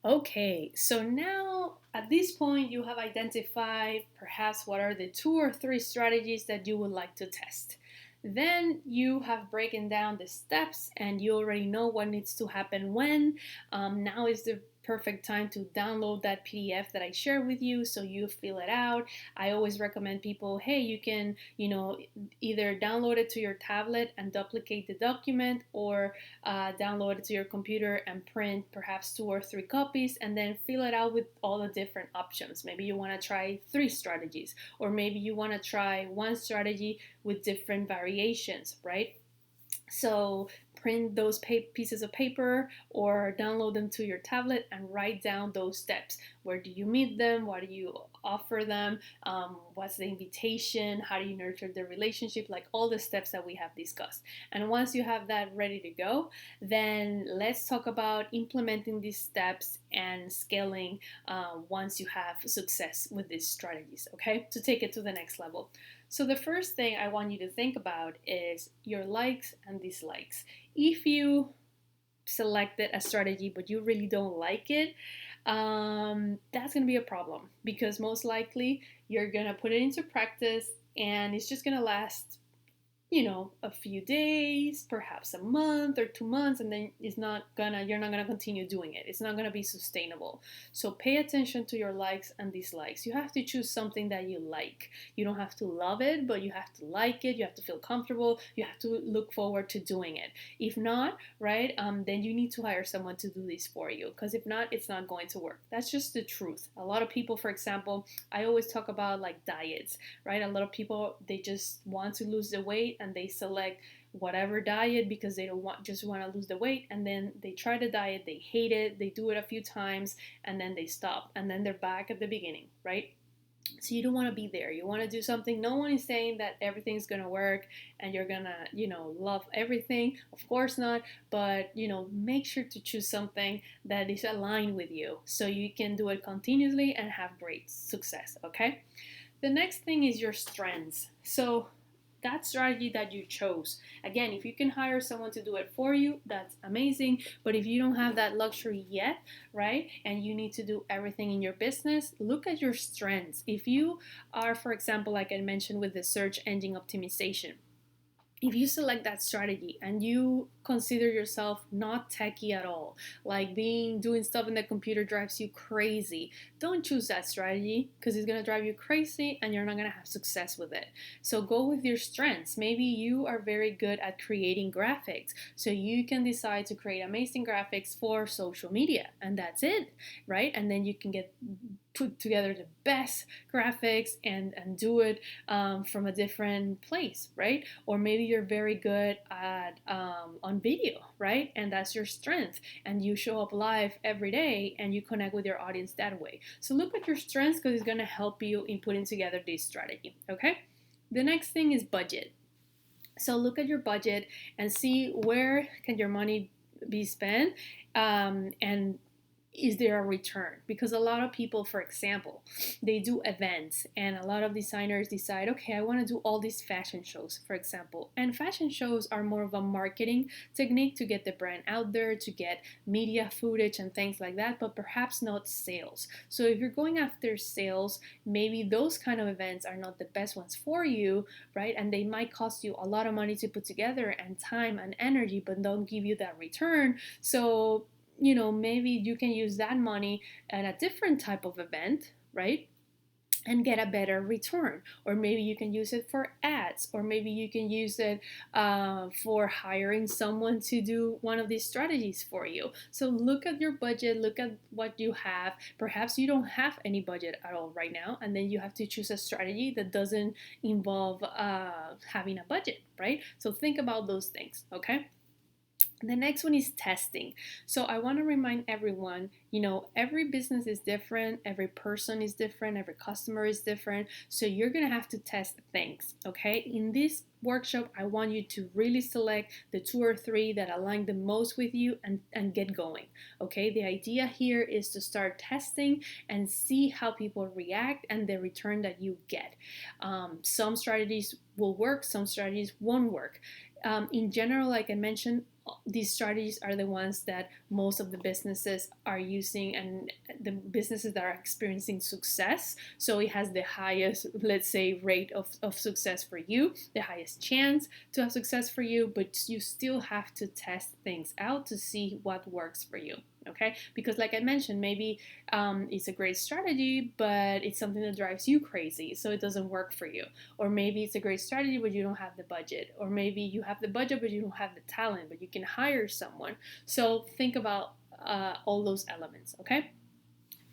Okay, so now at this point, you have identified perhaps what are the two or three strategies that you would like to test. Then you have broken down the steps and you already know what needs to happen when. Now is the perfect time to download that PDF that I share with you so you fill it out. I always recommend people, hey, you can, either download it to your tablet and duplicate the document or download it to your computer and print perhaps two or three copies and then fill it out with all the different options. Maybe you want to try three strategies, or maybe you want to try one strategy with different variations, right? So print those pieces of paper or download them to your tablet and write down those steps. Where do you meet them? What do you offer them? What's the invitation? How do you nurture the relationship? Like all the steps that we have discussed. And once you have that ready to go, then let's talk about implementing these steps and scaling once you have success with these strategies, okay? To take it to the next level. So, the first thing I want you to think about is your likes and dislikes. If you selected a strategy but you really don't like it, that's going to be a problem because most likely you're going to put it into practice and it's just going to last a few days, perhaps a month or 2 months, and then you're not gonna continue doing it. It's not gonna be sustainable. So pay attention to your likes and dislikes. You have to choose something that you like. You don't have to love it, but you have to like it. You have to feel comfortable. You have to look forward to doing it. If not, right, then you need to hire someone to do this for you. Because if not, it's not going to work. That's just the truth. A lot of people, for example, I always talk about like diets, right? A lot of people they just want to lose the weight and they select whatever diet because they don't want just want to lose the weight, and then they try the diet, they hate it, they do it a few times and then they stop and then they're back at the beginning, right? So you don't want to be there. You want to do something. No one is saying that everything's going to work and you're going to, love everything. Of course not. But, make sure to choose something that is aligned with you so you can do it continuously and have great success. Okay. The next thing is your strengths. So that strategy that you chose. Again, if you can hire someone to do it for you, that's amazing. But if you don't have that luxury yet, right, and you need to do everything in your business, look at your strengths. If you are, for example, like I mentioned with the search engine optimization, if you select that strategy and you consider yourself not techie at all, like doing stuff in the computer drives you crazy, don't choose that strategy because it's going to drive you crazy and you're not going to have success with it. So go with your strengths. Maybe you are very good at creating graphics, so you can decide to create amazing graphics for social media and that's it, right? And then you can get put together the best graphics and do it from a different place, right? Or maybe you're very good at on video, right? And that's your strength, and you show up live every day and you connect with your audience that way. So look at your strengths because it's going to help you in putting together this strategy. Okay. The next thing is budget. So look at your budget and see where can your money be spent, and is there a return? Because a lot of people, for example, they do events and a lot of designers decide, okay, I want to do all these fashion shows, for example. And fashion shows are more of a marketing technique to get the brand out there, to get media footage and things like that, but perhaps not sales. So if you're going after sales, maybe those kind of events are not the best ones for you, right? And they might cost you a lot of money to put together and time and energy, but don't give you that return. So maybe you can use that money at a different type of event, right? And get a better return. Or maybe you can use it for ads, or maybe you can use it for hiring someone to do one of these strategies for you. So look at your budget, look at what you have. Perhaps you don't have any budget at all right now, and then you have to choose a strategy that doesn't involve having a budget, right? So think about those things, okay? The next one is testing. So I want to remind everyone, every business is different, every person is different, every customer is different. So you're going to have to test things, okay? In this workshop, I want you to really select the two or three that align the most with you and get going, okay? The idea here is to start testing and see how people react and the return that you get. Some strategies will work, some strategies won't work. In general, like I mentioned, these strategies are the ones that most of the businesses are using, and the businesses that are experiencing success. So it has the highest, let's say, rate of success for you, the highest chance to have success for you, but you still have to test things out to see what works for you. Okay, because like I mentioned, maybe it's a great strategy, but it's something that drives you crazy, so it doesn't work for you. Or maybe it's a great strategy, but you don't have the budget. Or maybe you have the budget, but you don't have the talent, but you can hire someone. So think about all those elements, okay?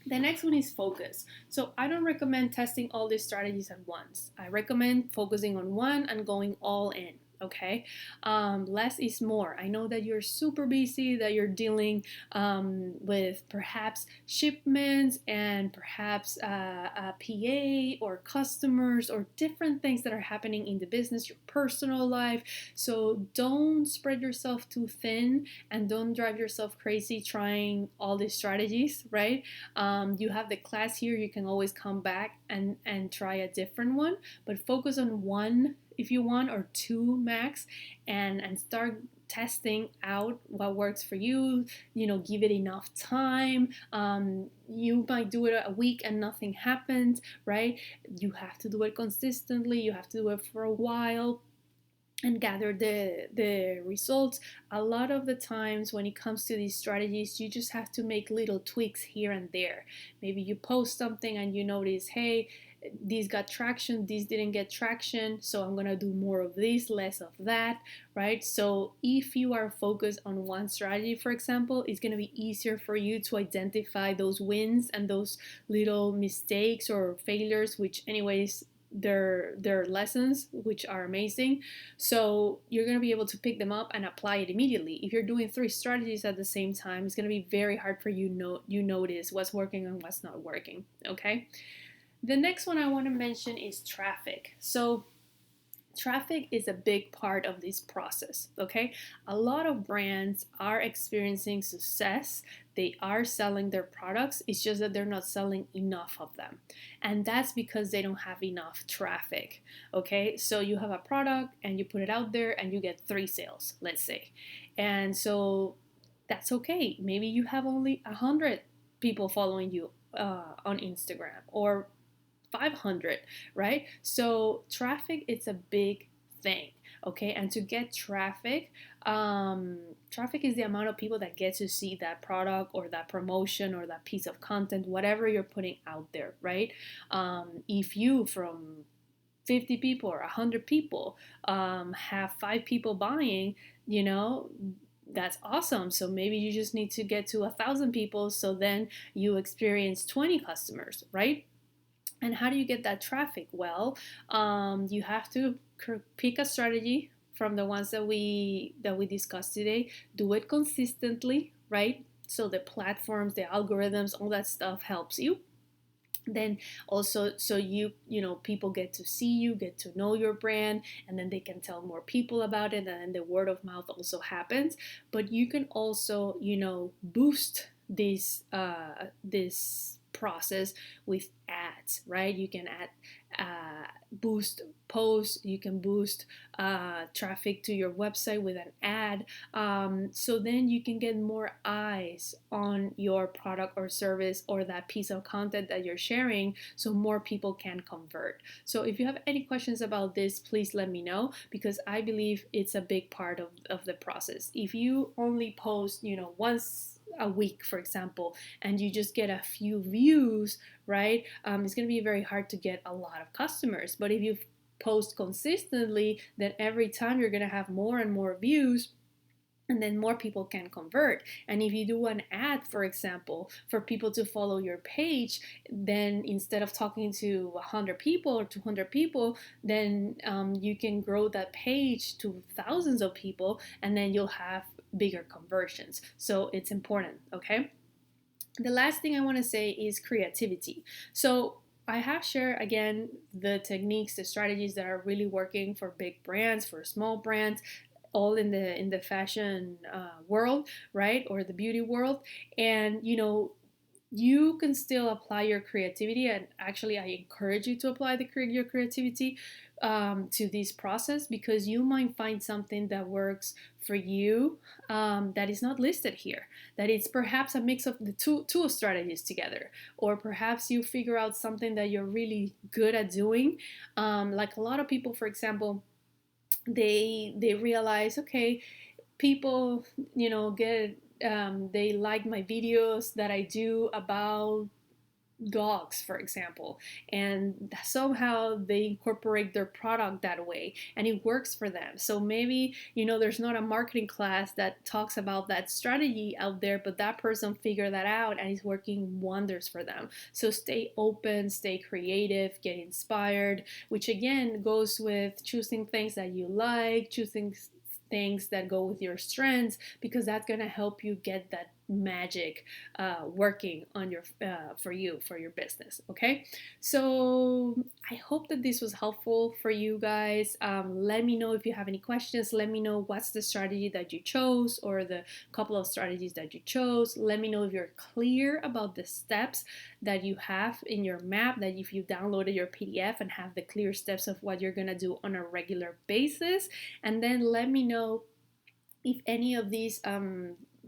The next one is focus. So I don't recommend testing all these strategies at once. I recommend focusing on one and going all in. Okay, less is more. I know that you're super busy, that you're dealing with perhaps shipments and perhaps a PA or customers or different things that are happening in the business, your personal life. So don't spread yourself too thin and don't drive yourself crazy trying all these strategies, right? You have the class here, you can always come back and try a different one, but focus on one if you want, or two max, and start testing out what works for you. Give it enough time. You might do it a week and nothing happens, right? You have to do it consistently, you have to do it for a while and gather the results. A lot of the times when it comes to these strategies, you just have to make little tweaks here and there. Maybe you post something and you notice, hey, these got traction, these didn't get traction, so I'm gonna do more of this, less of that, right? So if you are focused on one strategy, for example, it's gonna be easier for you to identify those wins and those little mistakes or failures, which anyways they're lessons, which are amazing. So you're going to be able to pick them up and apply it immediately. If you're doing 3 strategies at the same time, it's going to be very hard for you notice what's working and what's not working. Okay, the next one I want to mention is traffic. So traffic is a big part of this process. Okay, a lot of brands are experiencing success, they are selling their products, it's just that they're not selling enough of them, and that's because they don't have enough traffic. Okay, so you have a product and you put it out there and you get 3 sales, let's say, and so that's okay. Maybe you have only 100 people following you on Instagram, or 500, right? So traffic, it's a big thing. Okay, and to get traffic, traffic is the amount of people that get to see that product or that promotion or that piece of content, whatever you're putting out there, right? If you, from 50 people or 100 people, have 5 people buying, that's awesome. So maybe you just need to get to 1,000 people, so then you experience 20 customers, right? And how do you get that traffic? Well, you have to pick a strategy from the ones that we discussed today. Do it consistently, right? So the platforms, the algorithms, all that stuff helps you. Then also, so people get to see you, get to know your brand, and then they can tell more people about it, and then the word of mouth also happens. But you can also boost this process with ads, right? You can boost posts, you can boost traffic to your website with an ad, so then you can get more eyes on your product or service or that piece of content that you're sharing, so more people can convert. So if you have any questions about this, please let me know, because I believe it's a big part of the process. If you only post once a week, for example, and you just get a few views, right? It's going to be very hard to get a lot of customers. But if you post consistently, then every time you're going to have more and more views, and then more people can convert. And if you do an ad, for example, for people to follow your page, then instead of talking to 100 people or 200 people, then you can grow that page to thousands of people, and then you'll have bigger conversions. So it's important, okay? The last thing I want to say is creativity. So I have shared again the techniques, the strategies that are really working for big brands, for small brands, all in the fashion world, right, or the beauty world. And you can still apply your creativity, and actually I encourage you to apply your creativity to this process, because you might find something that works for you, that is not listed here, that it's perhaps a mix of the two strategies together, or perhaps you figure out something that you're really good at doing. Like a lot of people, for example, they realize, okay, people, get, they like my videos that I do about dogs, for example, and somehow they incorporate their product that way and it works for them. So maybe, there's not a marketing class that talks about that strategy out there, but that person figured that out and it's working wonders for them. So stay open, stay creative, get inspired, which again goes with choosing things that you like, choosing things that go with your strengths, because that's going to help you get that magic working on your for your business. Okay, so I hope that this was helpful for you guys. Let me know if you have any questions. Let me know what's the strategy that you chose, or the couple of strategies that you chose. Let me know if you're clear about the steps that you have in your map, that if you downloaded your PDF and have the clear steps of what you're going to do on a regular basis. And then let me know if any of these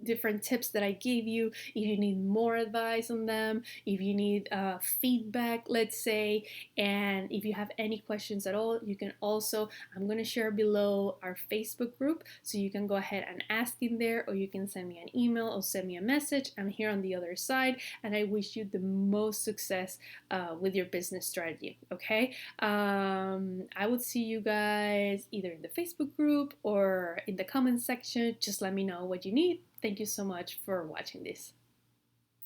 different tips that I gave you, if you need more advice on them, if you need feedback, let's say, and if you have any questions at all, you can also, I'm going to share below our Facebook group, so you can go ahead and ask in there, or you can send me an email or send me a message. I'm here on the other side, and I wish you the most success with your business strategy. Okay, I would see you guys either in the Facebook group or in the comment section. Just let me know what you need. Thank you so much for watching this.